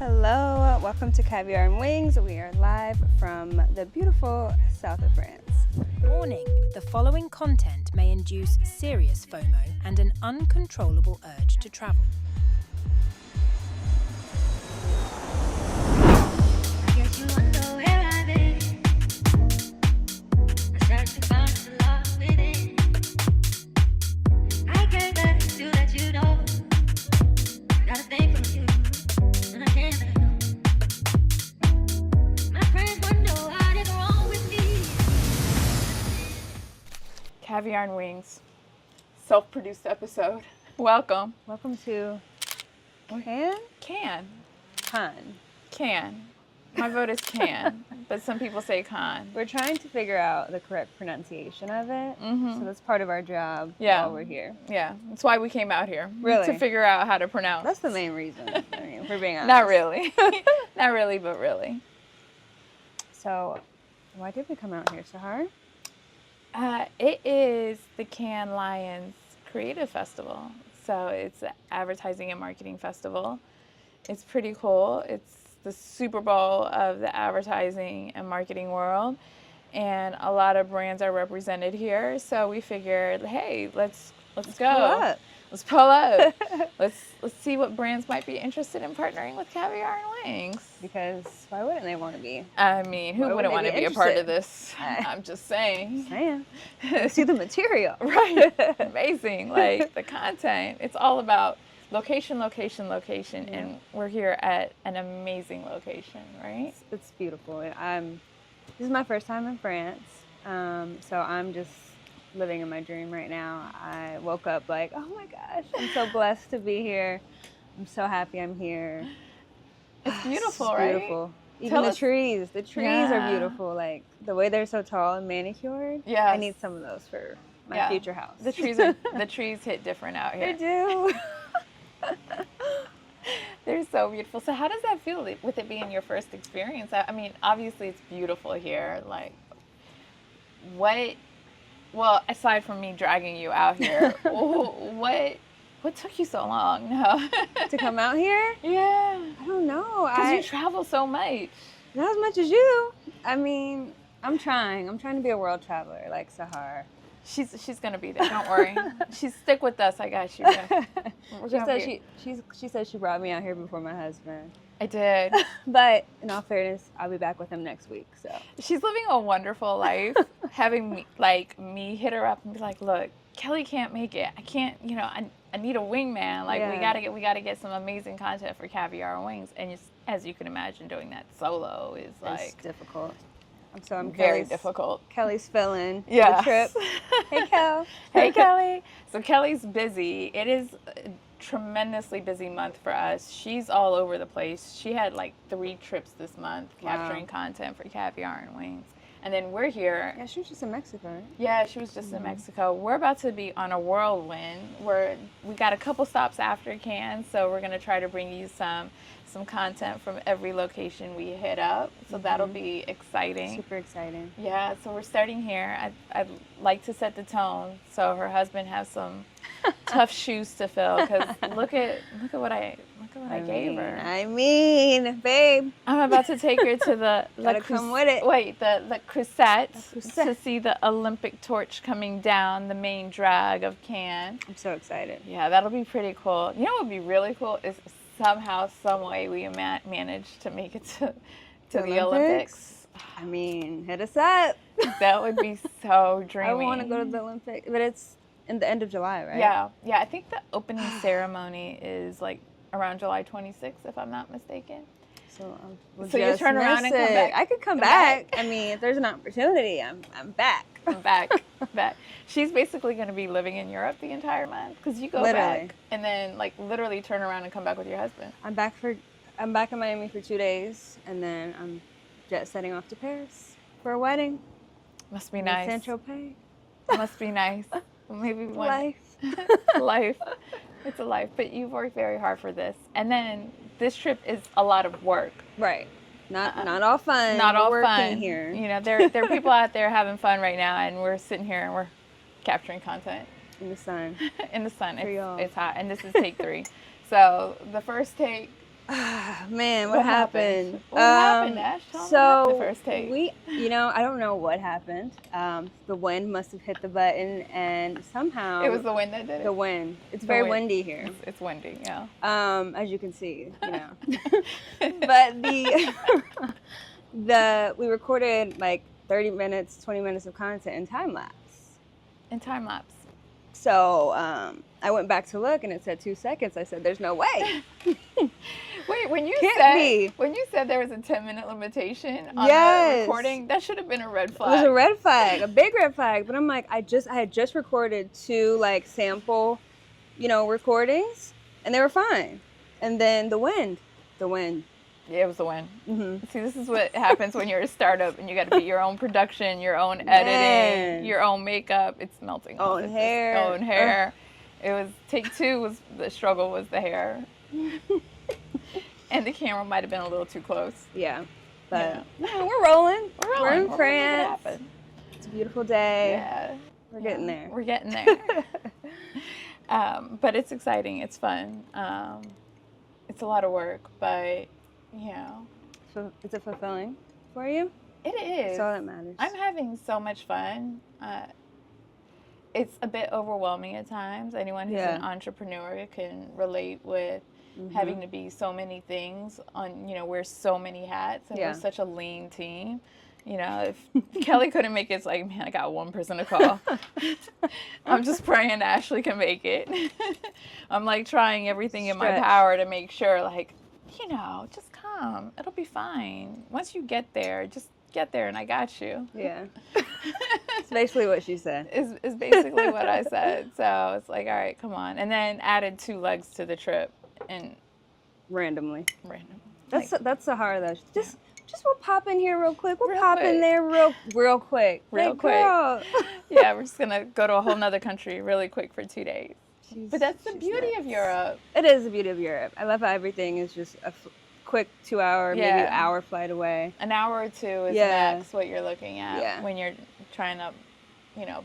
Hello, welcome to Caviar Wings. We are live from the beautiful south of France. Warning, the following content may induce serious FOMO and an uncontrollable urge to travel. I guess you wonder where I've been. I searched to find some love within. I can't let you let you know. Got a thing for you, and I can't let go. My friends wonder what is wrong with me. Caviar Wings, self-produced episode. Welcome. Welcome to Can. Can. My vote is can, but some people say con. We're trying to figure out the correct pronunciation of it, so that's part of our job Yeah. while we're here. Yeah, that's why we came out here. Really? To figure out how to pronounce. That's the main reason, I mean, if we're being honest. Not really. Not really, but really. So, why did we come out here, Sahar? It is the Cannes Lions Creative Festival. So it's an advertising and marketing festival. It's pretty cool. It's the Super Bowl of the advertising and marketing world. And a lot of brands are represented here. So we figured, hey, let's go. Pull up. Let's pull up. let's see what brands might be interested in partnering with Caviar and Wings. Because why wouldn't they want to be? I mean, who Why would wouldn't they want be to be a part of interested? this? I'm just saying. Man, see the material. Right. Amazing. Like the content. It's all about location. Yeah. And we're here at an amazing location, right? It's beautiful. This is my first time in France, so I'm just living in my dream right now. I woke up like, oh my gosh, I'm so blessed to be here. I'm so happy I'm here. It's beautiful, It's right? beautiful. Even Tell the us- trees. The trees Yeah. are beautiful. Like the way they're so tall and manicured. Yes. I need some of those for my Yeah. future house. The trees hit different out They here. do. They're so beautiful. So how does that feel with it being your first experience? I mean, obviously it's beautiful here. Like, well, aside from me dragging you out here, what took you so long? No. To come out here? Yeah. I don't know. Because you travel so much. Not as much as you. I mean, I'm trying. I'm trying to be a world traveler like Sahar. She's gonna be there. Don't worry. She's stick with us. I got you. We're She gonna said be- she said she brought me out here before my husband. I did. But in all fairness, I'll be back with him next week. So She's living a wonderful life. Having me hit her up and be like, look, Kelly can't make it. I can't. I need a wingman. Like Yeah. we gotta get some amazing content for Caviar Wings. And as you can imagine, doing that solo is it's like difficult. I'm very Kelly's, difficult. Kelly's filling Yes. the trip. Hey Kel. Hey, Kelly. So Kelly's busy. It is a tremendously busy month for us. She's all over the place. She had like 3 trips this month capturing content for Caviar and Wings. And then we're here. Yeah, she was just in Mexico, right? Yeah, she was just in Mexico. We're about to be on a whirlwind. We got a couple stops after Cannes, so we're going to try to bring you some content from every location we hit up. So that'll be exciting. Super exciting. Yeah, so we're starting here. I'd like to set the tone so her husband has some tough shoes to fill. Because look at what I gave her. I mean, babe. I'm about to take her to the Gotta come with it. the Crusette Crusette. to see the Olympic torch coming down, the main drag of Cannes. I'm so excited. Yeah, that'll be pretty cool. You know what would be really cool is somehow, some way we manage to make it to the Olympics. I mean, hit us up. That would be so dreamy. I want to go to the Olympics, but it's in the end of July, right? Yeah. I think the opening ceremony is like around July 26th, if I'm not mistaken. So, we'll So you just turn around miss and come it. back. I could come Come back. back. I mean, if there's an opportunity, I'm back. I'm back. She's basically going to be living in Europe the entire month because you go Literally. back and then like literally turn around and come back with your husband. I'm back in Miami for 2 days, and then I'm jet setting off to Paris for a wedding. Must be in nice. Saint-Tropez. Must be nice. Maybe one Life. life. It's a life. But you've worked very hard for this. And then this trip is a lot of work. Right. Not all fun. Not all We're working fun here. You know, there are people out there having fun right now, and we're sitting here and we're capturing content In the sun. in the sun. For y'all. It's hot, and this is take 3. So the first take, Man, what happened? What happened, Ash? Tell me So the first take. I don't know what happened. The wind must have hit the button, and somehow It was the wind that did it? The wind. It's The very wind. windy here. It's windy, yeah. As you can see, But we recorded like 30 minutes, 20 minutes of content in time lapse. In time lapse. So I went back to look, and it said 2 seconds. I said, "There's no way." Wait, when you said there was a 10-minute limitation on the recording, that should have been a red flag. It was a red flag, a big red flag. But I'm like, I had just recorded 2 like sample, recordings, and they were fine. And then the wind. Yeah, it was the wind. Mm-hmm. See, this is what happens when you're a startup and you got to be your own production, your own editing, your own makeup. It's melting off. Own hair. It was take 2 was the struggle was the hair. And the camera might have been a little too close. Yeah. But we're rolling. We're in We're France. making it happen. It's a beautiful day. Yeah. We're getting there. We're getting there. But it's exciting. It's fun. It's a lot of work, but So is it fulfilling for you? it is. That's all that matters. I'm having so much fun. It's a bit overwhelming at times. Anyone who's an entrepreneur can relate with having to be so many things on, wear so many hats, and we're such a lean team. If Kelly couldn't make it, it's like, man, I got one person to call. I'm just praying Ashley can make it. I'm like trying everything in my power to make sure, like, just come. It'll be fine. Once you get there, just get there and I got you. Yeah. It's basically what she said. Is basically what I said. So it's like, all right, come on. And then added 2 legs to the trip and randomly. That's That's the hard though. Just we'll pop in here real quick. We'll pop in there real quick. Real quick. Girl. Yeah, we're just gonna go to a whole nother country really quick for 2 days. But that's the beauty nuts. of Europe. It is the beauty of Europe. I love how everything is just a quick 2-hour, maybe an hour flight away. An hour or 2 is max what you're looking at when you're trying to,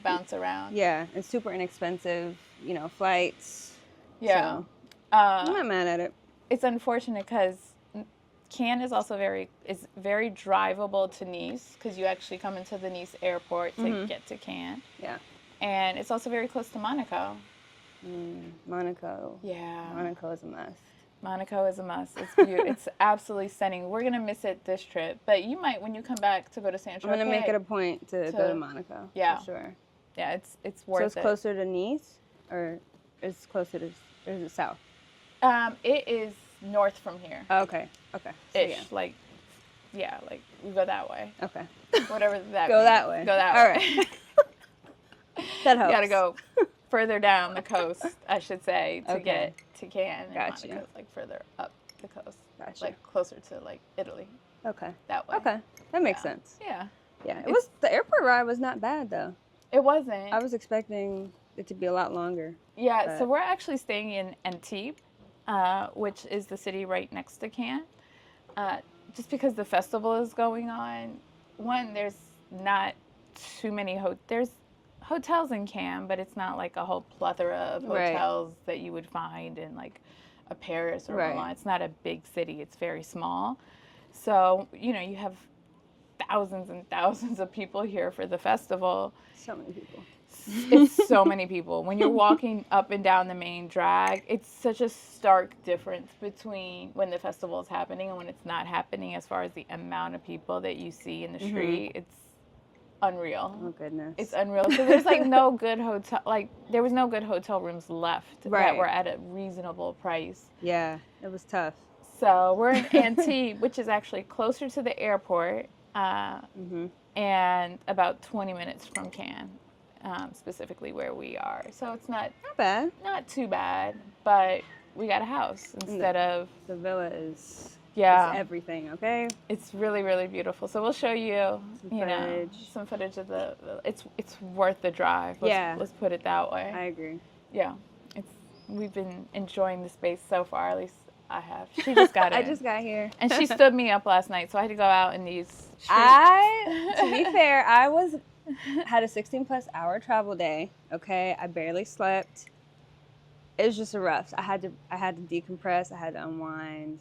bounce around. Yeah, and super inexpensive, flights. Yeah. So, I'm not mad at it. It's unfortunate because Cannes is also very drivable to Nice because you actually come into the Nice airport to get to Cannes. Yeah. And it's also very close to Monaco. Monaco. Yeah. Monaco is a must. Monaco is a must. It's beautiful. It's absolutely stunning. We're gonna miss it this trip, but you might when you come back to go to San Tropez. I'm gonna make it a point to go to Monaco. Yeah. For sure. Yeah, it's worth it. So it's closer to Nice, or it's closer to, or is it south? It is north from here. Okay. Ish, so like we go that way. Okay. Whatever that. Go means. that way. Go that All way. right. That helps. You gotta go further down the coast, I should say, to Okay. get to Cannes. Gotcha. Monaco's like further up the coast. Gotcha. Like closer to like Italy. Okay. That way. Okay. That makes sense. Yeah. Yeah. The airport ride was not bad though. It wasn't. I was expecting it to be a lot longer. Yeah, so we're actually staying in Antibes, which is the city right next to Cannes. Just because the festival is going on, there's not too many there's hotels in Cannes, but it's not like a whole plethora of hotels that you would find in like a Paris or Milan. It's not a big city. It's very small. So, you have thousands and thousands of people here for the festival. So many people. It's so many people. When you're walking up and down the main drag, it's such a stark difference between when the festival is happening and when it's not happening as far as the amount of people that you see in the street. It's unreal. Oh, goodness. It's unreal. So there's like no good hotel, there was no good hotel rooms left that were at a reasonable price. Yeah, it was tough. So we're in Antibes, which is actually closer to the airport and about 20 minutes from Cannes. Specifically where we are. So it's not bad. Not too bad, but we got a house instead of... The villa is everything, okay? It's really, really beautiful. So we'll show you, some footage of the it's worth the drive. Let's put it that way. I agree. Yeah. We've been enjoying the space so far, at least I have. She just got in. I just got here. And she stood me up last night, so I had to go out in these streets. To be fair, had a 16+ hour travel day. Okay, I barely slept. It was just a rough. I had to decompress. I had to unwind.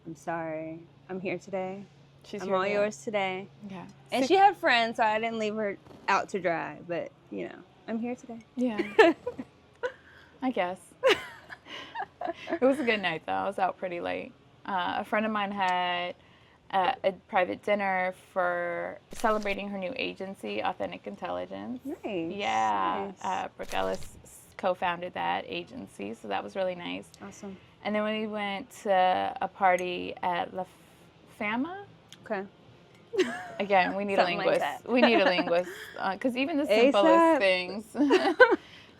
I'm sorry. I'm here today. She's I'm here all again. yours today. Yeah. And she had friends, so I didn't leave her out to dry. But, I'm here today. Yeah. I guess. It was a good night, though. I was out pretty late. A friend of mine had a private dinner for celebrating her new agency, Authentic Intelligence. Nice. Yeah. Nice. Brooke Ellis co-founded that agency, so that was really nice. Awesome. And then we went to a party at La Fama. Okay. Again, we need a Something like linguist. that. We need a linguist. Because even the simplest ASAP. things,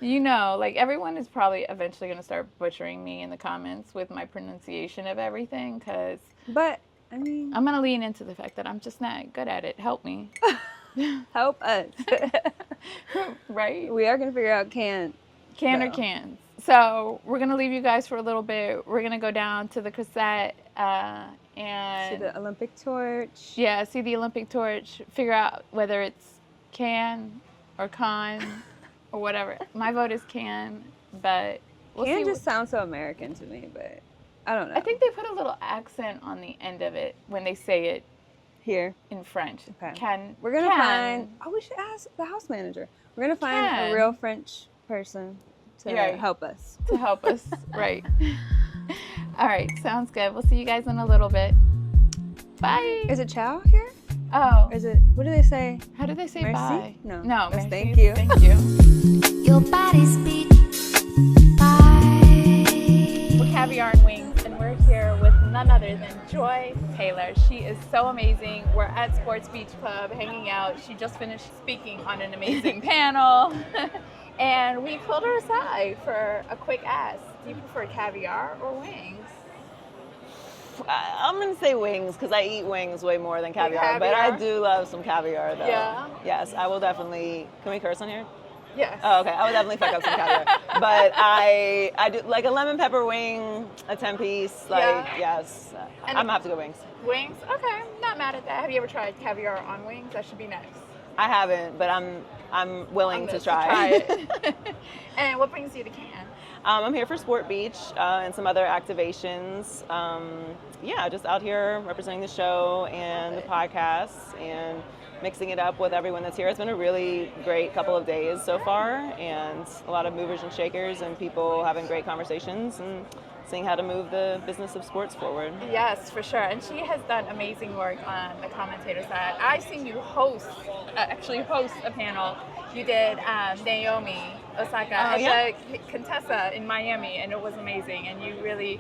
like everyone is probably eventually going to start butchering me in the comments with my pronunciation of everything. Because But, I mean, I'm going to lean into the fact that I'm just not good at it. Help me. help us. Right? We are going to figure out can. Can or No. cans. So we're going to leave you guys for a little bit. We're going to go down to the cassette and... See the Olympic torch. Yeah, see the Olympic torch, figure out whether it's can or con or whatever. My vote is can, but we'll Can see. just sounds so American to me, but I don't know. I think they put a little accent on the end of it when they say it Here. in French. Okay. Can. We're going to can. find, we should ask the house manager. We're going to find Can. a real French person to Right. help us. To help us, right. All right, sounds good. We'll see you guys in a little bit. Bye. Is it ciao here? Oh, Or is it, what do they say? how do they say Merci? bye? No. No, That's merci thank is you. Thank you. Your body speak. Bye. We're Caviar Wings, and we're here with none other than Joy Taylor. She is so amazing. We're at Sports Beach Club hanging out. She just finished speaking on an amazing panel. And we pulled her aside for a quick ask. Do you prefer caviar or wings? I'm going to say wings because I eat wings way more than caviar, but caviar? I do love some caviar though. Yeah? Yes, I will definitely. Can we curse on here? Yes. Oh, okay. I would definitely fuck up some caviar. But I do like a lemon pepper wing, a 10-piece. Like, Yeah. yes. And I'm going to have to go wings. Wings? Okay, not mad at that. Have you ever tried caviar on wings? That should be next. I haven't, but I'm willing to try. it. And what brings you to Cannes? I'm here for Sport Beach and some other activations. Just out here representing the show and the podcast and mixing it up with everyone that's here. It's been a really great couple of days so far, and a lot of movers and shakers and people having great conversations and seeing how to move the business of sports forward. Yes, for sure. And she has done amazing work on the commentator side. I've seen you host a panel. You did Naomi Osaka as a Contessa in Miami, and it was amazing. And you really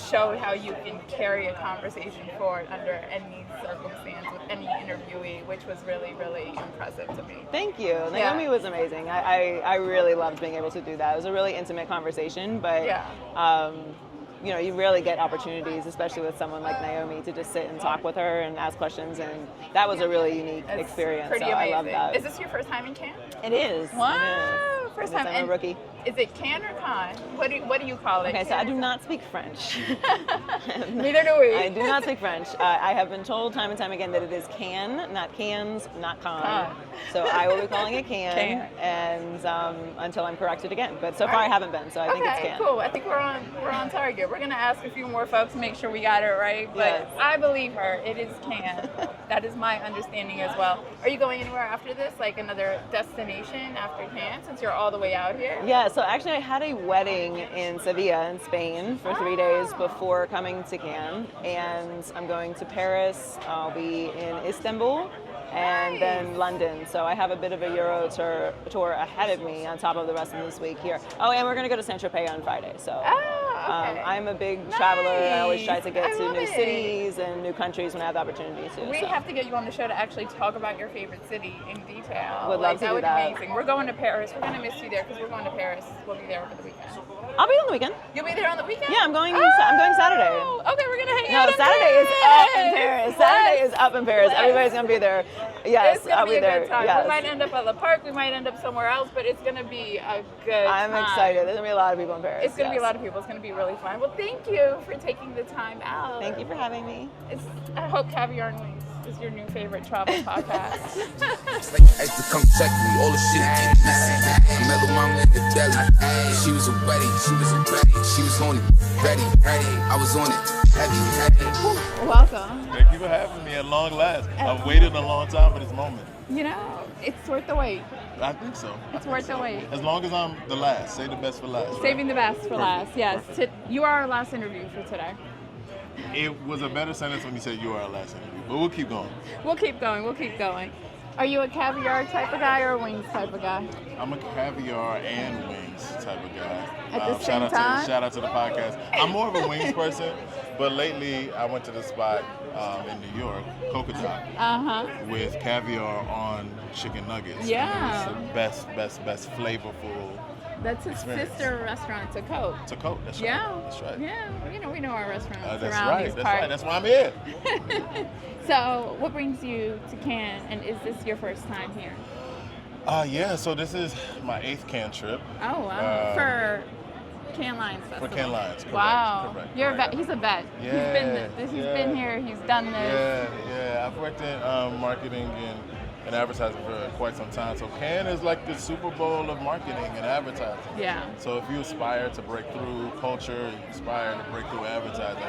showed how you can carry a conversation forward under any circumstance with any interviewee, which was really, really impressive to me. Thank you. Naomi was amazing. I really loved being able to do that. It was a really intimate conversation, but you rarely get opportunities, especially with someone like Naomi, to just sit and talk with her and ask questions, and that was a really unique experience. Pretty so amazing. I love that. Is this your first time in Cannes? It is. Wow, It first is. time. I'm a rookie. Is it can or con? What do you call it? Okay, so I do not speak French. Neither do we. I do not speak French. I have been told time and time again that it is can, not cans, not con. So I will be calling it can. And until I'm corrected again. But so far I haven't been, so I think it's can. Cool. I think we're on target. We're gonna ask a few more folks to make sure we got it right. But Yes. I believe her. It is can. That is my understanding as well. Are you going anywhere after this? Like another destination after Cannes, since you're all the way out here? Yeah, so actually I had a wedding in Sevilla in Spain for 3 days before coming to Cannes, and I'm going to Paris. I'll be in Istanbul and then London. So I have a bit of a Euro tour ahead of me on top of the rest of this week here. Oh, and we're going to go to Saint-Tropez on Friday. So okay. I'm a big traveler. I always try to get I to love new it. cities and new countries when I have the opportunity to. We so. have to get you on the show to actually talk about your favorite city in detail. Would love to that do would that. be amazing. We're going to Paris. We're going to miss you there because we're going to Paris. We'll be there over the weekend. I'll be on the weekend. You'll be there on the weekend? Yeah, I'm going Saturday. Okay, we're going to hang No, out in Saturday is up in Paris. Paris. Saturday is up in Paris. Let's. Everybody's gonna be there. Yes, It's going I'll to be a there. good time. Yes. We might end up at the park. We might end up somewhere else, but it's going to be a good I'm time. excited. There's gonna be a lot of people in Paris. It's going to be a yes. lot of people. It's going to be really fun. Well, thank you for taking the time out. Thank you for having me. I hope Caviar Wings is your new favorite travel podcast. Like to come check me, all the shit get messy. I met little mama in the deli. She was ready, she was on it, ready. I was on it, heavy. Welcome. Thank you for having me at long last. I've waited a long time for this moment. You know, it's worth the wait. I think so. It's worth the wait. As long as I'm the last. Save the best for last. Right? Saving the best for last, yes. You are our last interview for today. It was a better sentence when you said you are our last interview, but we'll keep going. We'll keep going. Are you a caviar type of guy or a wings type of guy? I'm a caviar and wings type of guy. At the same time? Shout out to the podcast. I'm more of a wings person, but lately I went to the spot in New York, Coca Dock, with caviar on chicken nuggets. Yeah. It's the best flavorful. That's his experience. sister restaurant to Coke. To Coke, that's right. Yeah. That's right. Yeah, we know our restaurants That's around right. these That's parts. right. That's why I'm here. So, what brings you to Cannes, and is this your first time here? Yeah. So this is my 8th Cannes trip. Oh wow! For Cannes Lions Festival. For Cannes Lions. Correct, Wow. correct, You're correct. a vet. He's a vet. Yeah, He's been here. He's done this. Yeah. I've worked in marketing and advertising for quite some time. So Cannes is like the Super Bowl of marketing and advertising. Yeah. So if you aspire to break through culture, you aspire to break through advertising,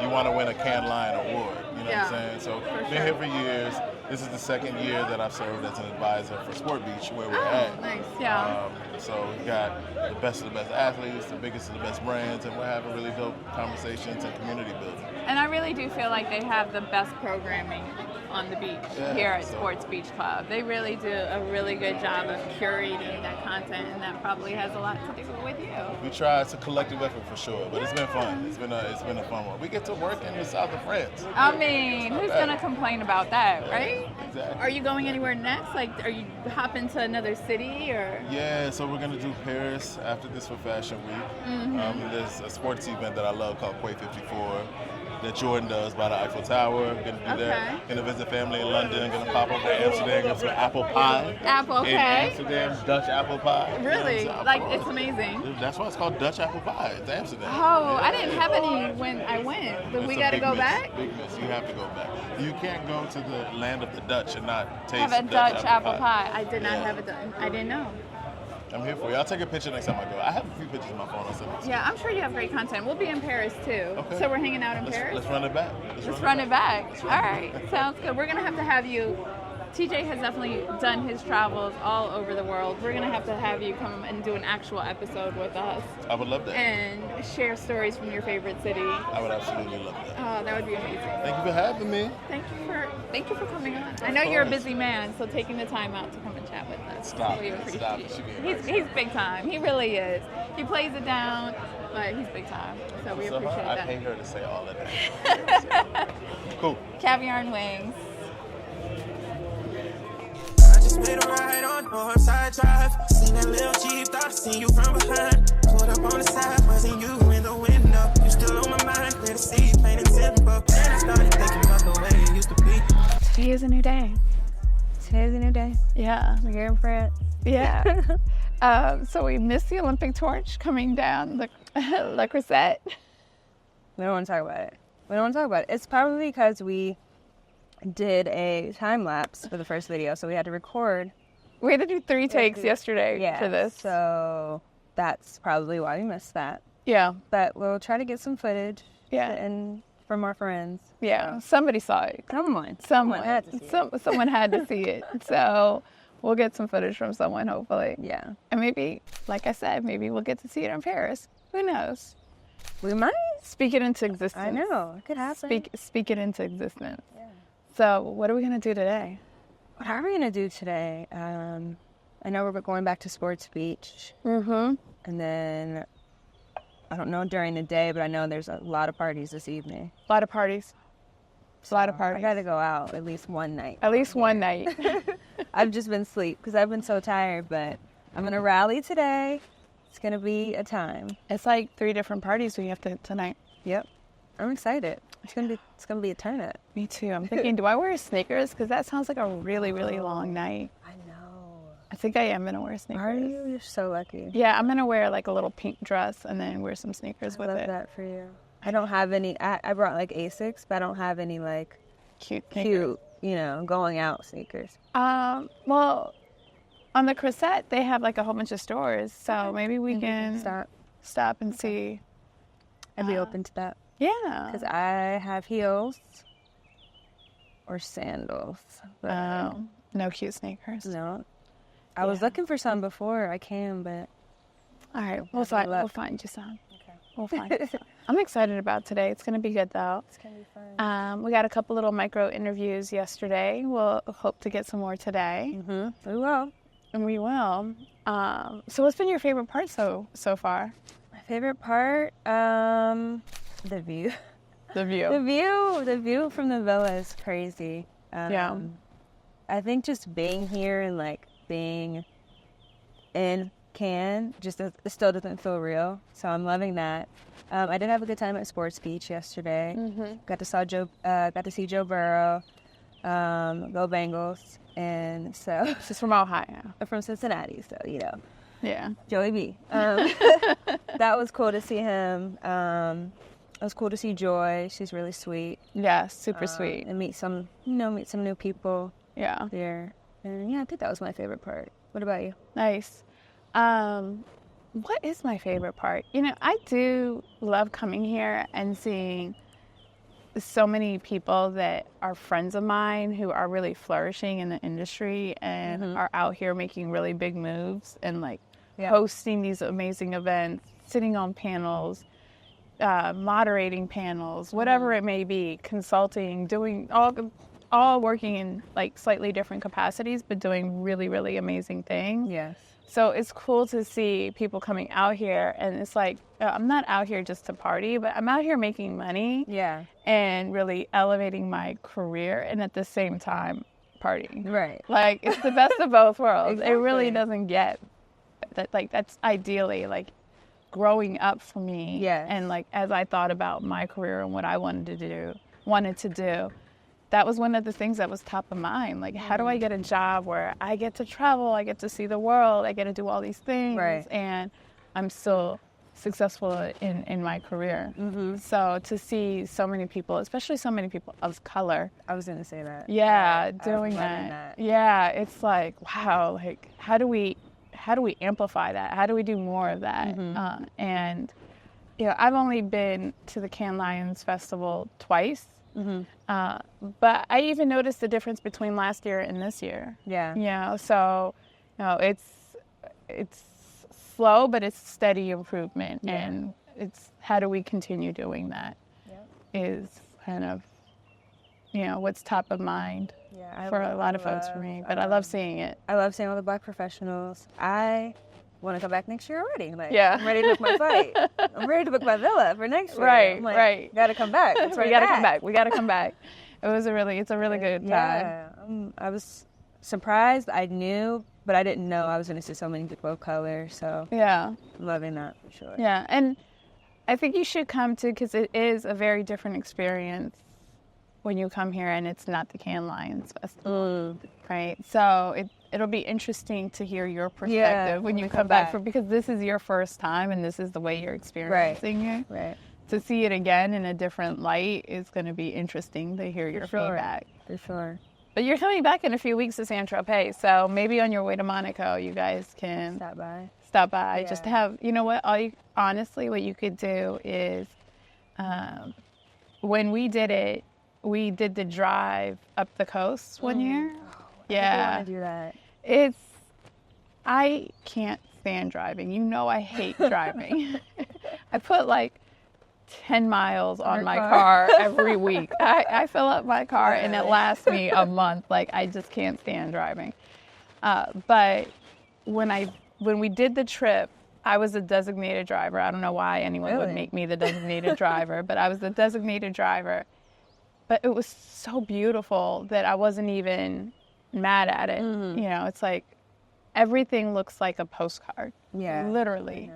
you want to win a Cannes Lion award. You know what I'm saying? So been here for years. This is the 2nd year that I've served as an advisor for Sport Beach, where we're at. Nice. Yeah. So we've got the best of the best athletes, the biggest of the best brands, and we're having really dope conversations and community building. And I really do feel like they have the best programming on the beach here at Sports Beach Club. They really do a really good job of curating that content, and that probably has a lot to do with you. We try. It's a collective effort for sure, but it's been fun. It's been a fun one. We get to work in the south of France. I mean, who's gonna complain about that, right? Exactly. Are you going anywhere next? Like, are you hopping to another city or? Yeah, so we're gonna do Paris after this for Fashion Week. There's a sports event that I love called Quay 54 that Jordan does by the Eiffel Tower. Gonna be there. Gonna visit family in London. Gonna pop over to Amsterdam. Get some apple pie. Apple, okay. In Amsterdam, Dutch apple pie. Really? Yes, Like, of course. it's amazing. That's why it's called Dutch apple pie. It's Amsterdam. Oh, I Yeah. didn't have any when I went. But It's we a got to big go miss, back? Big miss. You have to go back. You can't go to the land of the Dutch and not taste Have a Dutch apple pie. I did not Yeah. have it done. I didn't know. I'm here for you. I'll take a picture next time I go. I have a few pictures on my phone. I'll send it to you. Yeah, I'm sure you have great content. We'll be in Paris too. Okay. So we're hanging out in Paris? Let's run it back. Let's run it back. All right, sounds good. We're gonna have you. TJ has definitely done his travels all over the world. We're gonna have you come and do an actual episode with us I would love that. and share stories from your favorite city. I would absolutely love that. Oh, that would be amazing. Thank you for having me. Thank you for coming on. I know you're a busy man, so taking the time out to come and chat with us. Stop We it. appreciate Stop it. it. She being He's big time. He really is. He plays it down, but he's big time. So we So appreciate I that. pay her to say all of that. Cool. Caviar and Wings. I just made a ride on Northside Drive. Seen that little Jeep, thought I seen you from behind. Pulled up on the side, wasn't you in the window? You still on my mind, clear to see, plain and simple. Then I started thinking about the way it used to be. Today is a new day. Today's a new day. Yeah. We're here in France. Yeah. So we missed the Olympic torch coming down the La Crusette. We don't want to talk about it. It's probably because we did a time lapse for the first video, so we had to record. We had to do 3 takes yesterday for this. So that's probably why we missed that. Yeah. But we'll try to get some footage. Yeah. And from our friends. Yeah. Somebody saw it. Someone had to see it. Someone had to see it. So we'll get some footage from someone, hopefully. Yeah. And maybe, like I said, maybe we'll get to see it in Paris. Who knows? We might. Speak it into existence. I know. It could happen. Speak it into existence. Yeah. So what are we going to do today? What are we going to do today? I know we're going back to Sports Beach. Mm-hmm. And then, I don't know during the day, but I know there's a lot of parties this evening. A lot of parties. I got to go out at least one night. At least one night. I've just been asleep because I've been so tired, but I'm going to rally today. It's going to be a time. It's like 3 different parties we have to tonight. Yep. I'm excited. It's gonna be a turn up. Me too. I'm thinking, do I wear sneakers? Because that sounds like a really, really long night. I know. I think I am going to wear sneakers. Are you? You're so lucky. Yeah, I'm going to wear like a little pink dress and then wear some sneakers with I love it. that for you. I don't have any. I brought like Asics, but I don't have any like Cute going out sneakers? Well, on the Crusette, they have like a whole bunch of stores, so maybe we can stop and see. I'd be open to that. Yeah. Because I have heels or sandals. But no cute sneakers. no. I was looking for some before I came, but All right, we'll find you some. okay. We'll find you some. I'm excited about today. It's going to be good, though. It's going to be fun. We got a couple little micro interviews yesterday. We'll hope to get some more today. Mm-hmm. We will. And we will. So what's been your favorite part so far? My favorite part, the view. The view. The view from the villa is crazy. Yeah. I think just being here and like being in Cannes just it still doesn't feel real. So I'm loving that. I did have a good time at Sports Beach yesterday. Mm-hmm. Got to see Joe Burrow, go Bengals, and so She's from Ohio. I'm from Cincinnati, so Yeah. Joey B. That was cool to see him. It was cool to see Joy. She's really sweet. Yeah, super sweet. And meet some new people Yeah. there. And yeah, I think that was my favorite part. What about you? Nice. What is my favorite part? I do love coming here and seeing so many people that are friends of mine who are really flourishing in the industry and are out here making really big moves and like hosting these amazing events, sitting on panels, moderating panels, whatever it may be, consulting, doing all working in like slightly different capacities, but doing really, really amazing things. Yes. So it's cool to see people coming out here, and it's like, I'm not out here just to party, but I'm out here making money and really elevating my career, and at the same time partying. Right. Like, it's the best of both worlds. Exactly. It really doesn't get that. Like, that's ideally like growing up for me. Yes. And like, as I thought about my career and what I wanted to do, that was one of the things that was top of mind. Like, how do I get a job where I get to travel, I get to see the world, I get to do all these things, and I'm still successful in my career. Mm-hmm. So to see so many people, especially so many people of color. I was going to say that. Yeah, doing that. Yeah, it's like, wow, like, how do we amplify that? How do we do more of that? Mm-hmm. And, I've only been to the Cannes Lions Festival twice. Mm-hmm. But I even noticed the difference between last year and this year. Yeah. So, it's slow, but it's steady improvement. Yeah. And it's how do we continue doing that is kind of, what's top of mind for a lot of folks for me. But I love seeing it. I love seeing all the Black professionals. I want to come back next year already. Like, Yeah. I'm ready to book my flight. I'm ready to book my villa for next year. Right, I'm like, right. Gotta come back. Let's We run it gotta come back. We gotta come back. It's a really good time. Yeah. I was surprised. I knew, but I didn't know I was going to see so many people of color. So Yeah. I'm loving that for sure. Yeah, and I think you should come to, because it is a very different experience when you come here and it's not the Cannes Lions Festival, right? So it'll be interesting to hear your perspective when you come back, because this is your first time and this is the way you're experiencing it. Right. To see it again in a different light is going to be interesting to hear your feedback. For sure. But you're coming back in a few weeks to Saint-Tropez, so maybe on your way to Monaco, you guys can stop by. Yeah. Just to have, honestly, what you could do is, when we did it, we did the drive up the coast one year. I want to do that. I can't stand driving. I hate driving. I put like 10 miles on my car every week. I fill up my car and it lasts me a month. Like, I just can't stand driving. But when we did the trip, I was a designated driver. I don't know why anyone would make me the designated driver, but I was the designated driver. But it was so beautiful that I wasn't even mad at it. Mm-hmm. It's like everything looks like a postcard. Yeah. Literally.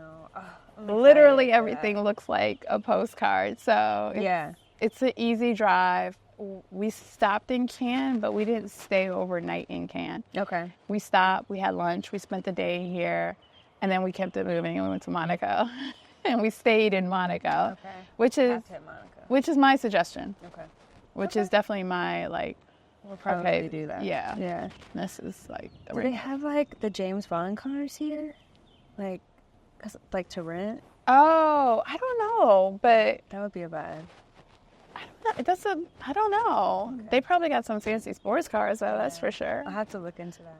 Literally everything looks like a postcard. So it's an easy drive. We stopped in Cannes, but we didn't stay overnight in Cannes. Okay. We stopped, we had lunch, we spent the day here, and then we kept it moving and we went to Monaco. And we stayed in Monaco, which is my suggestion. Okay. Which is definitely my We'll probably do that. Yeah. Yeah. This is like. Do they have like the James Bond cars here? Like to rent? Oh, I don't know, but That would be a vibe. I don't know. Okay. They probably got some fancy sports cars though, that's for sure. I'll have to look into that.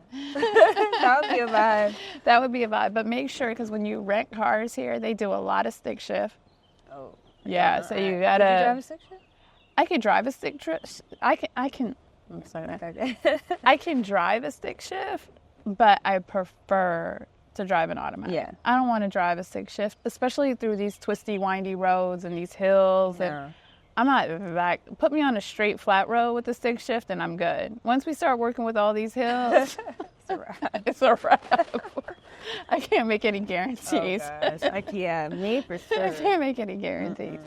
That would be a vibe. That would be a vibe, but make sure, because when you rent cars here, they do a lot of stick shift. Oh. Yeah, so you gotta. Can you drive a stick shift? I can drive a stick shift. I can. I'm sorry. I can drive a stick shift, but I prefer to drive an automatic. Yeah. I don't want to drive a stick shift, especially through these twisty, windy roads and these hills. Yeah. And I'm not that. Put me on a straight, flat road with a stick shift, and I'm good. Once we start working with all these hills, it's a wrap. I can't make any guarantees. Oh, gosh. Me for sure. I can't make any guarantees.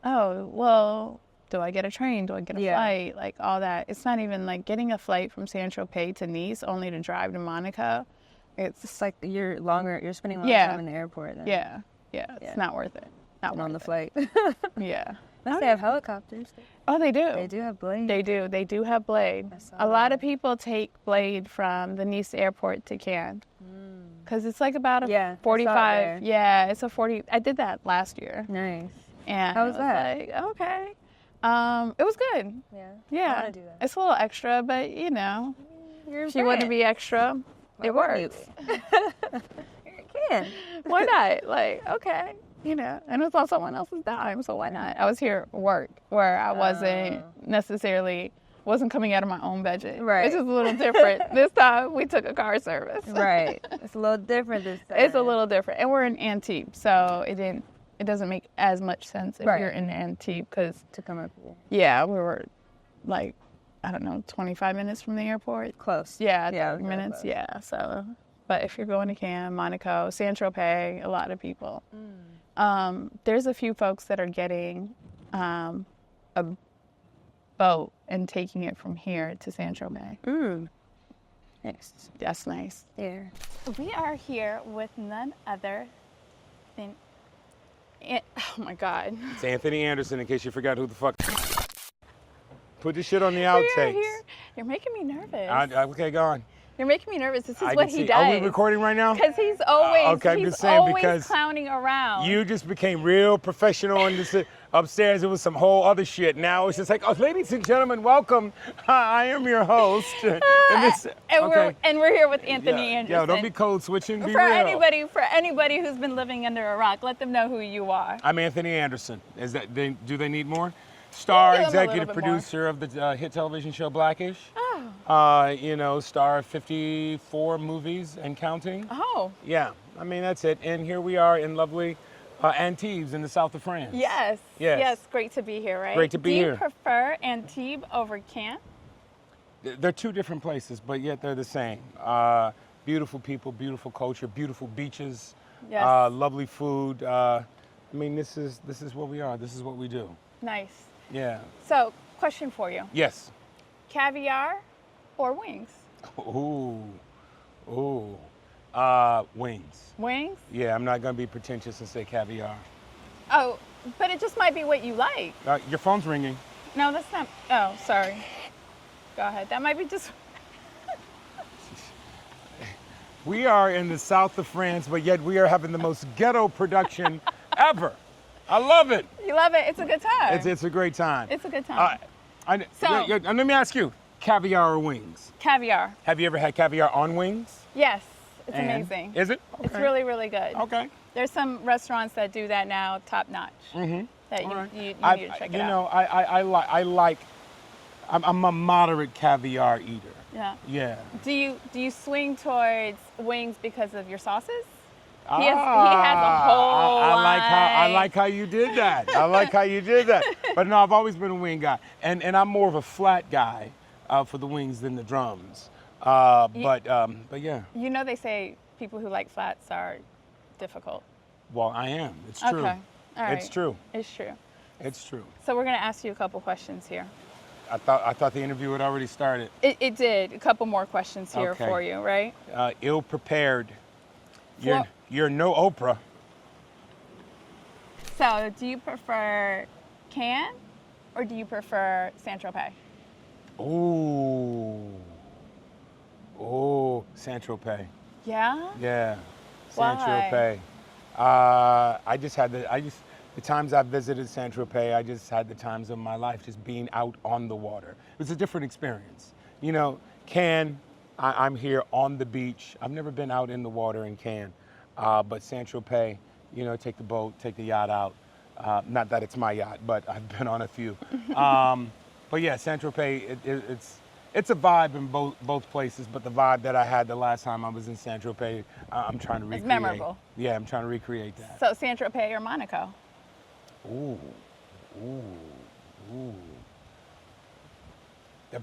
Oh, well, do I get a train? Do I get a flight? Like all that. It's not even like getting a flight from Saint-Tropez to Nice only to drive to Monaco. It's just like you're spending longer time in the airport then. Yeah. It's not worth it. Not on the flight. Yeah. They have helicopters. Oh, they do. They do have Blade. They do have Blade. A lot of people take Blade from the Nice airport to Cannes. Because it's like about a 45. Yeah, it's a 40. I did that last year. Nice. And how was that? Like, okay. It was good. Yeah. I want to do that. It's a little extra, but if you want to be extra, it works. You can. Why not? Like, okay. And it's on someone else's dime, so why not? I was here work where I wasn't coming out of my own budget. Right. It's just a little different. This time we took a car service. Right. It's a little different this time. It's a little different. And we're in Antibes, so it doesn't make as much sense if you're in Antibes because to come up here. Yeah, we were like, I don't know, 25 minutes from the airport. Close. Yeah, 30 minutes. Close. Yeah. So, but if you're going to Cannes, Monaco, Saint-Tropez, a lot of people. There's a few folks that are getting a boat and taking it from here to Saint-Tropez. Nice. That's nice. Yeah. We are here with none other than, oh my God. It's Anthony Anderson, in case you forgot who the fuck. Put the shit on the outtakes. You're making me nervous. Okay, go on. You're making me nervous. This is what he does. Are we recording right now? Because he's always, because clowning around. You just became real professional in this. Upstairs, it was some whole other shit. Now it's just like, oh, ladies and gentlemen, welcome. I am your host. And we're here with Anthony Anderson. Yeah, don't be code switching. Be for real. anybody who's been living under a rock, let them know who you are. I'm Anthony Anderson. Do they need more? Star executive producer of the hit television show Blackish. Star of 54 movies and counting. Oh. Yeah, I mean, that's it. And here we are in lovely Antibes in the south of France. Yes. Great to be here, right? Great to be here. Do you prefer Antibes over Cannes? They're two different places, but yet they're the same. Beautiful people, beautiful culture, beautiful beaches, lovely food. I mean, this is what we are. This is what we do. Nice. Yeah. So, question for you. Yes. Caviar or wings? Wings. Wings? Yeah, I'm not going to be pretentious and say caviar. Oh, but it just might be what you like. Your phone's ringing. No, that's not. Oh, sorry. Go ahead. That might be just. We are in the south of France, but yet we are having the most ghetto production ever. I love it. You love it? It's a good time. It's a great time. It's a good time. Let me ask you, caviar or wings? Caviar. Have you ever had caviar on wings? Yes. It's amazing. Is it? Okay. It's really, really good. Okay. There's some restaurants that do that now, top notch. Mm-hmm. That you need to check it out. I'm a moderate caviar eater. Yeah. Yeah. Do you swing towards wings because of your sauces? He has a whole line. I like how you did that. But no, I've always been a wing guy, and I'm more of a flat guy for the wings than the drums. But yeah. You know they say people who like flats are difficult. Well, I am. It's true. Okay. All right. It's true. It's true. It's true. So we're gonna ask you a couple questions here. I thought the interview had already started. It did. A couple more questions here for you, right? Ill prepared. You're no Oprah. So, do you prefer Cannes or do you prefer Saint-Tropez? Ooh, Saint-Tropez. Yeah? Yeah, Why? Saint-Tropez. The times I've visited Saint-Tropez, I just had the times of my life just being out on the water. It was a different experience. You know, Cannes, I'm here on the beach. I've never been out in the water in Cannes, but Saint-Tropez, you know, take the boat, take the yacht out. Not that it's my yacht, but I've been on a few. But yeah, Saint-Tropez, it's a vibe in both places, but the vibe that I had the last time I was in Saint-Tropez, I'm trying to recreate. It's memorable. Yeah, I'm trying to recreate that. So Saint-Tropez or Monaco? Ooh. They're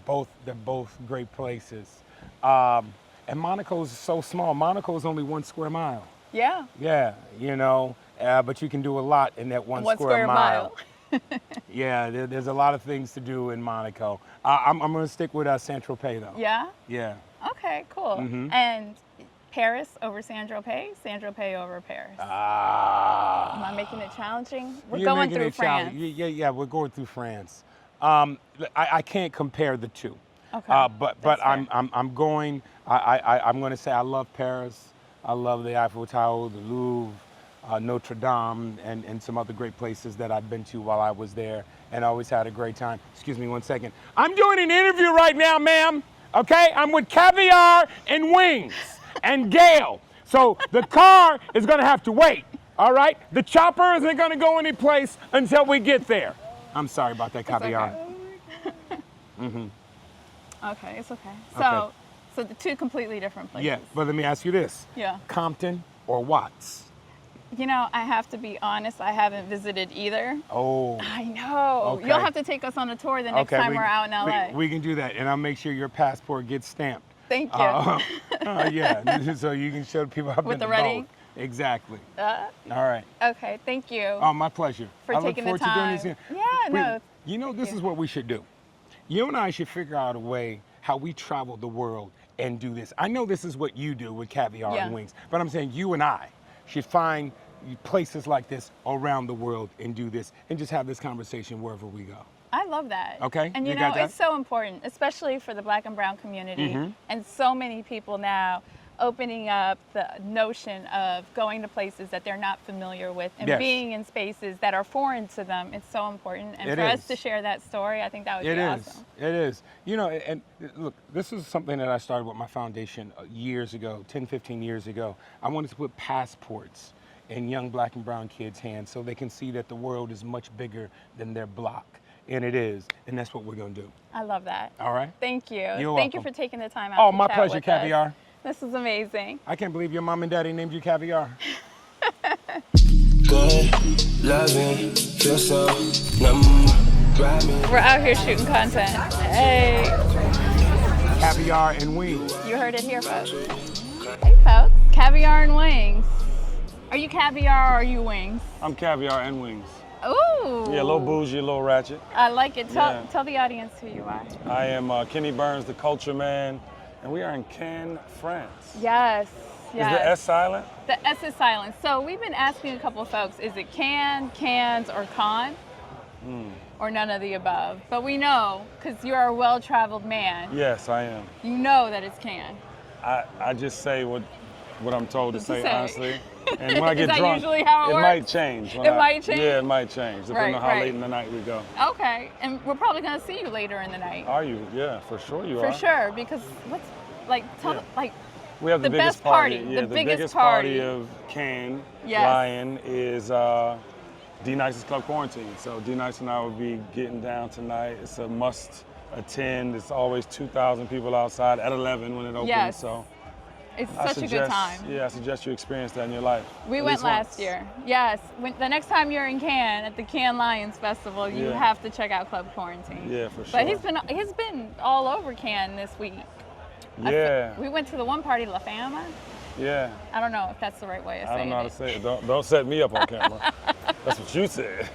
both great places. And Monaco's so small. Monaco's only 1 square mile. Yeah. Yeah, you know, but you can do a lot in that one square mile. Yeah, there's a lot of things to do in Monaco. I'm going to stick with Saint-Tropez, though. Yeah? Yeah. Okay, cool. And Paris over Saint-Tropez, Saint-Tropez over Paris. Am I making it challenging? We're going through France. Yeah, we're going through France. I can't compare the two. Okay. But I'm going to say I love Paris. I love the Eiffel Tower, the Louvre, Notre Dame, and some other great places that I've been to while I was there, and always had a great time. Excuse me 1 second. I'm doing an interview right now, ma'am. Okay, I'm with Caviar and Wings and Gail. So the car is gonna have to wait. All right, the chopper isn't gonna go any place until we get there. I'm sorry about that, Caviar. Okay, it's okay. Okay. So the two completely different places. Yeah, but let me ask you this. Yeah. Compton or Watts? You know, I have to be honest, I haven't visited either. Oh. I know. Okay. You'll have to take us on a tour the next time we're out in LA. We can do that, and I'll make sure your passport gets stamped. Thank you. Yeah, so you can show people up With in the the ready? boat. Exactly. All right. Okay, thank you. Oh, my pleasure. For I look taking the forward to doing this time. here. Yeah, no. You know, this is what we should do. You and I should figure out a way how we travel the world and do this. I know this is what you do with Caviar and Wings, but I'm saying you and I should find places like this around the world and do this and just have this conversation wherever we go. I love that. Okay, And you you got know, that? it's so important, especially for the Black and Brown community, and so many people now opening up the notion of going to places that they're not familiar with and being in spaces that are foreign to them. It's so important. And for us to share that story, I think that would be awesome. It is. You know, and look, this is something that I started with my foundation years ago, 10, 15 years ago. I wanted to put passports in young Black and Brown kids' hands so they can see that the world is much bigger than their block. And it is. And that's what we're going to do. I love that. All right? Thank you. You're Thank you welcome. for taking the time out Oh, to my chat pleasure, with Caviar. us. This is amazing. I can't believe your mom and daddy named you Caviar. Good, loving, feel so We're out here shooting content. Hey. Caviar and Wings. You heard it here, folks. Hey, folks. Caviar and Wings. Are you caviar or are you wings? I'm Caviar and Wings. Ooh. Yeah, a little bougie, a little ratchet. I like it. Tell the audience who you are. I am Kenny Burns, the culture man, and we are in Cannes, France. Yes. Is the S silent? The S is silent. So we've been asking a couple of folks, is it Cannes, Cannes, or Con? Or none of the above. But we know, because you're a well-traveled man. Yes, I am. You know that it's Cannes. I just say what I'm told to say, honestly. And when I get Is that drunk, usually how it works? might change. It might change? Yeah, it might change, depending on how late in the night we go. Okay, and we're probably gonna see you later in the night. Are you? Yeah, for sure you are. For sure, because we have the biggest best party. Yeah, the biggest party of Cannes Lion is D-Nice's Club Quarantine. So D-Nice and I will be getting down tonight. It's a must attend. It's always 2,000 people outside at 11 when it opens. Yes. So it's such a good time. Yeah, I suggest you experience that in your life. We went last year. Yes. The next time you're in Cannes at the Cannes Lions Festival, you have to check out Club Quarantine. Yeah, for sure. But he's been all over Cannes this week. Yeah. We went to the one party, La Fama. Yeah. I don't know if that's the right way of saying it. I don't know how to say it. Don't set me up on camera. That's what you said.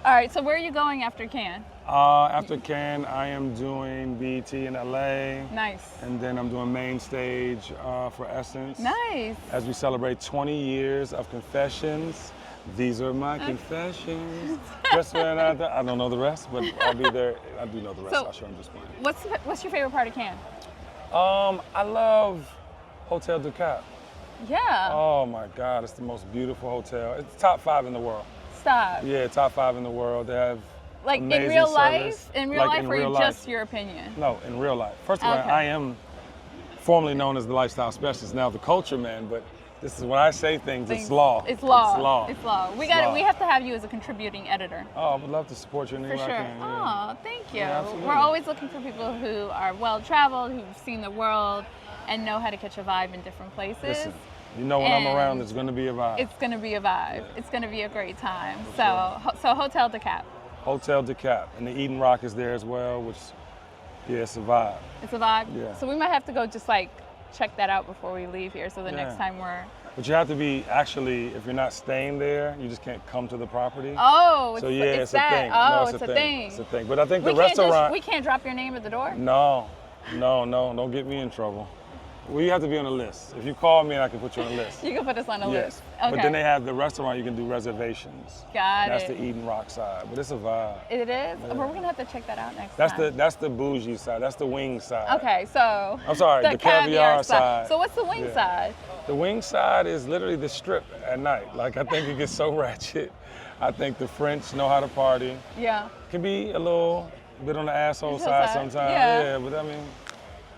All right, so where are you going after Cannes? After Cannes, I am doing BET in LA. Nice. And then I'm doing main stage for Essence. Nice. As we celebrate 20 years of Confessions. These are my confessions. Just when I don't know the rest, but I'll be there. I do know the rest. So, I'll show them just fine. What's your favorite part of Cannes? I love Hotel du Cap. Yeah. Oh my God, it's the most beautiful hotel. It's top 5 in the world. Stop. Yeah, top 5 in the world. They have like in amazing real service. life? In real Like life, or life. just your opinion? No, in real life. First of all, Okay. I am formerly known as the lifestyle specialist, now the culture man, but this is when I say things, it's law. It's law. It's law. It's law. We have to have you as a contributing editor. Oh, I would love to support you in any For way sure. I can. Yeah. Oh, thank you. Yeah, absolutely. We're always looking for people who are well traveled, who've seen the world, and know how to catch a vibe in different places. Listen, you know when I'm around, And it's going to be a vibe. It's going to be a vibe. Yeah. It's going to be a great time. For So Hotel du Cap. Hotel du Cap, and the Eden Rock is there as well, which, yeah, it's a vibe. It's a vibe. Yeah. So we might have to go just like check that out before we leave here. So the Yeah. next time we're. But you have to be actually, if you're not staying there, you just can't come to the property. Oh, it's, So yeah, it's it's that. a thing. Oh, No, it's a thing. It's a thing. But I think We the can't restaurant. we can't drop your name at the door. No, don't get me in trouble. Well, you have to be on a list. If you call me, I can put you on a list. You can put us on a Yes. list. Okay. But then they have the restaurant, you can do reservations. Got That's it. the Eden Rock side. But it's a vibe. It is? Yeah. Well, we're going to have to check that out next That's time. that's the bougie side. That's the wing side. Okay, so. I'm sorry, the caviar side. So what's the wing Yeah. side? The wing side is literally the strip at night. Like, I think it gets so ratchet. I think the French know how to party. Yeah. Can be a little bit on the asshole Asshole side side, sometimes. yeah. But I mean,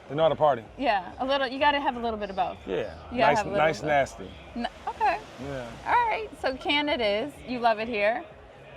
they know how to party. Yeah, a little. You got to have a little bit of both. Yeah. You gotta Nice, have a little nice, bit. nasty. Okay. Yeah, All right. So Cannes it is. You love it here.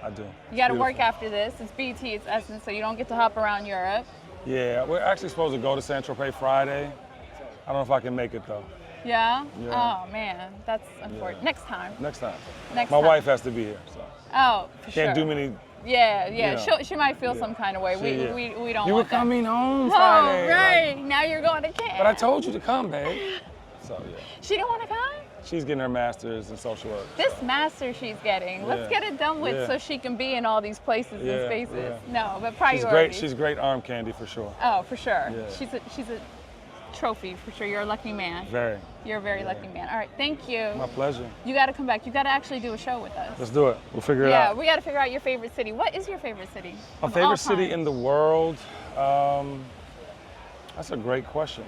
I do. You got to It's work beautiful. after this. It's BT. It's Essence. So you don't get to hop around Europe. Yeah, we're actually supposed to go to Saint Tropez Friday. I don't know if I can make it though. Yeah. Yeah. Oh man, that's unfortunate. Yeah. Next time. Next time. Next My time. wife has to be here, so Oh, for sure. can't do many. Yeah. you know. She might feel Yeah. some kind of way. Yeah. We don't. You were want that. coming home Oh, Friday. right. like- Now you're going to Cannes. but I told you to come, babe. So yeah, She didn't want to come. she's getting her master's in social work. This master she's getting, let's Yeah. get it done with Yeah. so she can be in all these places Yeah, and spaces. yeah. No, but She's priorities. great. She's great arm candy for sure. Oh, for sure. Yeah. She's a trophy for sure. You're a lucky man. Very. You're a very lucky man. All right, thank you. My pleasure. You got to come back. You got to actually do a show with us. Let's do it. We'll figure it Yeah, out. we got to figure out your favorite city. What is your favorite city? My of all favorite city time? in the world? That's a great question.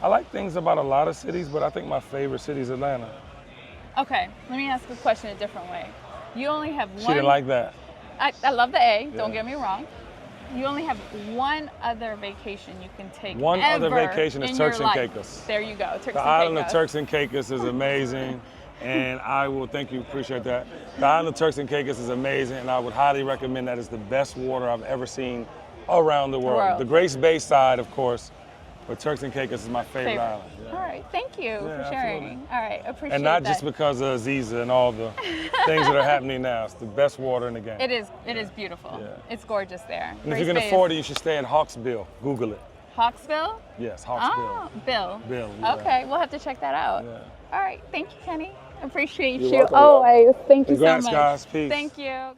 I like things about a lot of cities, but I think my favorite city is Atlanta. Okay, let me ask a question a different way. You only have one. She didn't like that. I love the A. Don't Yeah. get me wrong. You only have one other vacation you can take. One other ever vacation is in Turks your and life. Caicos. There you go. Turks The and island of Caicos. Turks and Caicos is amazing, and I will thank you, appreciate that. The island of Turks and Caicos is amazing, and I would highly recommend that. It's the best water I've ever seen around the world. The Grace Bay side, of course, but Turks and Caicos is my favorite island. Yeah. All right, thank you for Yeah, sharing. absolutely. All right, appreciate And not that. just because of Aziza and all the things that are happening now. It's the best water in the game. It is beautiful. Yeah. It's gorgeous there. And if you can afford it, you should stay in Hawksbill. Google it. Hawksbill? Yes, Hawksbill. Oh, Bill. Bill, yeah. Okay, we'll have to check that out. Yeah. All right, thank you, Kenny. Appreciate You're you welcome. always. Thank you Congrats, so much. guys. Peace. Thank you.